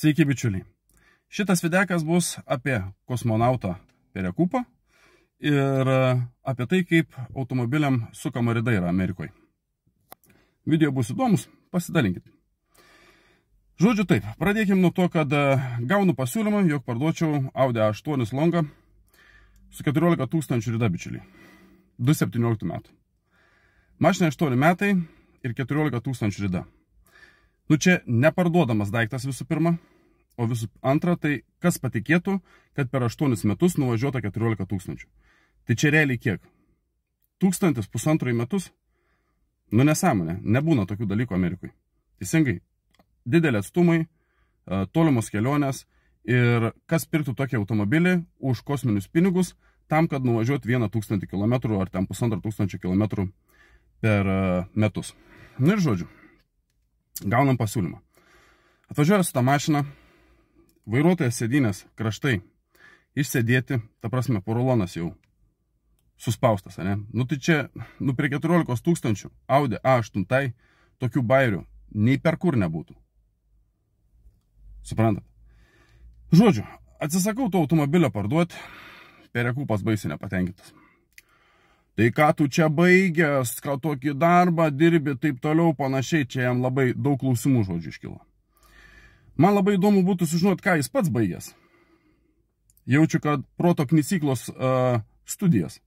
Sveiki, bičiuliai. Šitas videkas bus apie kosmonautą Perekupą ir apie tai, kaip automobiliam sukama rida yra Amerikoje. Video bus įdomus, pasidalinkit. Žodžiu taip, pradėkime nuo to, kad gaunu pasiūlymą, jog parduočiau Audi A8 Longą su 14 000 rida, bičiuliai. 2017 metų. Mašina 8 metai ir 14 000 rida. Nu čia neparduodamas daiktas visų pirma, o visų antra, tai kas patikėtų, kad per 8 metus nuvažiuota 14 000. Tai čia realiai kiek? 1000, 1,5 metus? Nu nesąmonė, nebūna tokių dalykų Amerikoje. Teisingai, didelė atstumai, tolimos kelionės ir kas pirktų tokį automobilį už kosminius pinigus tam, kad nuvažiuot 1000 km ar ten 1500 km per metus. Nu ir žodžiu, gaunam pasiūlymą. Atvažiuoja su tą mašiną, vairuotojas sėdynės kraštai išsėdėti, ta prasme, porolonas jau suspaustas, ne? Nu tai čia, prie 14 000 Audi A8 tokių bairių nei per kur nebūtų. Suprantat? Žodžiu, atsisakau to automobilio parduoti, Perekupas baisiai nepatenkintas. Tai ką tu čia baigęs, ką tokį darbą dirbi, taip toliau panašiai, čia jam labai daug klausimų žodžių iškilo. Man labai įdomu būtų sužinoti, ką jis pats baigęs. Jaučiu, kad proto knysyklos studijas.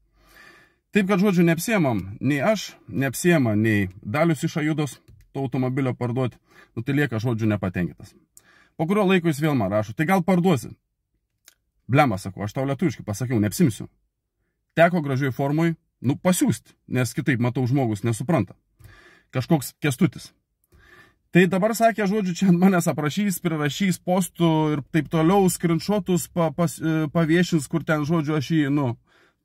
Taip, kad žodžiu neapsiemam nei aš, neapsiema nei Dalius iš Ajudos to automobilio parduoti, nu tai lieka žodžiu nepatenkintas. Po kurio laiko jis vėl man rašo, tai gal parduosi? Blema, sakau, aš tau lietuviškai pasakiau, neapsimsiu. Teko gražioj formui, pasiūsti, nes kitaip matau žmogus nesupranta. Kažkoks Kestutis. Tai dabar sakė, žodžiu, čia ant manęs aprašys, prirašys postų ir taip toliau, skrinšotus paviešins, kur ten, žodžiu, aš jį,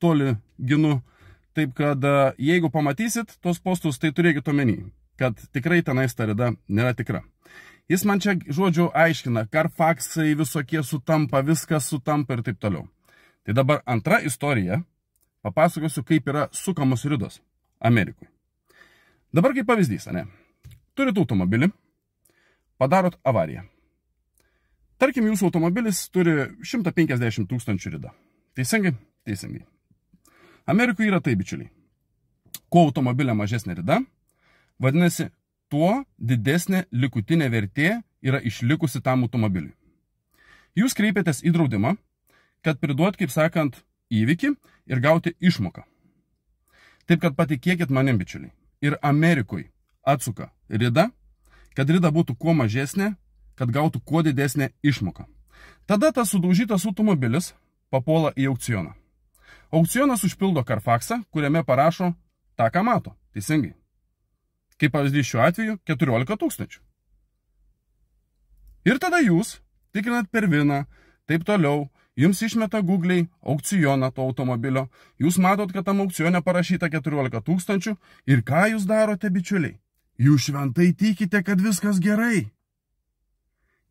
toli ginu. Taip, kad jeigu pamatysit tos postus, tai turėkit omeny, kad tikrai tenais ta rida nėra tikra. Jis man čia, žodžiu, aiškina, Carfaxai visokie sutampa, viskas sutampa ir taip toliau. Tai dabar antra istorija, papasakosiu, kaip yra sukamos ridos Amerikoje. Dabar kaip pavyzdys, ne? Turit automobilį, padarot avariją. Tarkim, jūsų automobilis turi 150 000 ridą. Teisingai? Teisingai. Amerikoje yra taip, bičiuliai. Kuo automobilio mažesnė rida, vadinasi, tuo didesnė likutinė vertė yra išlikusi tam automobiliui. Jūs kreipiatės į draudimą, kad priduot, kaip sakant, įvykį ir gauti išmoką. Taip, kad patikėkit manim, bičiuliai. Ir Amerikoje atsuka rida, kad rida būtų kuo mažesnė, kad gautų kuo didesnę išmoką. Tada tas sudaužytas automobilis papuola į aukcioną. Aukcionas užpildo Carfaxą, kuriame parašo tą, ką mato. Teisingai. Kaip pavyzdys šiuo atveju 14 000. Ir tada jūs tikrinat per viną, taip toliau, jums išmeta Google'ai aukcioną to automobilio, jūs matot, kad tam aukcione parašyta 14 000 ir ką jūs darote, bičiuliai? Jūs šventai tikite, kad viskas gerai.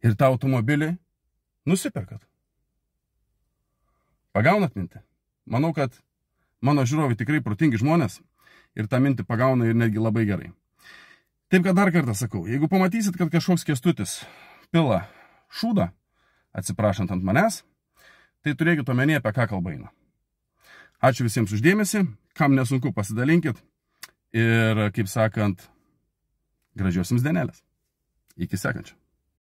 Ir tą automobilį nusiperkat. Pagaunat mintį? Manau, kad mano žiūrovai tikrai protingi žmonės ir tą mintį pagauna ir netgi labai gerai. Taip, kad dar kartą sakau, jeigu pamatysit, kad kažkoks Kestutis pila šūdą, atsiprašant ant manęs, tai turėkit omenyje, apie ką kalba eina. Ačiū visiems už dėmesį, kam nesunku pasidalinkit ir, kaip sakant, gražios jums dienelės. Iki sekančio.